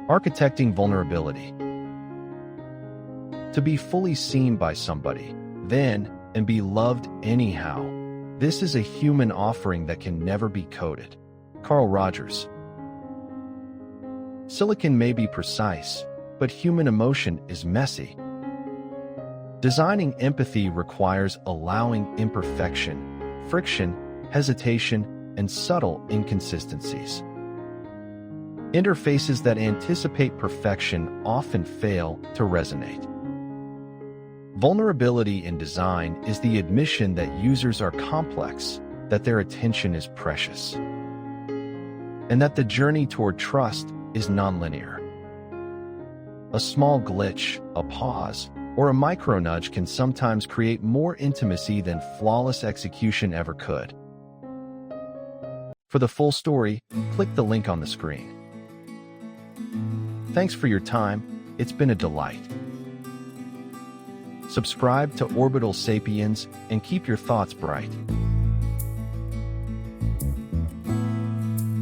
Architecting vulnerability. To be fully seen by somebody, then, and be loved anyhow. This is a human offering that can never be coded. Carl Rogers. Silicon may be precise, but human emotion is messy. Designing empathy requires allowing imperfection, friction, hesitation, and subtle inconsistencies. Interfaces that anticipate perfection often fail to resonate. Vulnerability in design is the admission that users are complex, that their attention is precious, and that the journey toward trust is nonlinear. A small glitch, a pause, or a micronudge can sometimes create more intimacy than flawless execution ever could. For the full story, click the link on the screen. Thanks for your time. It's been a delight. Subscribe to Orbital Sapiens and keep your thoughts bright.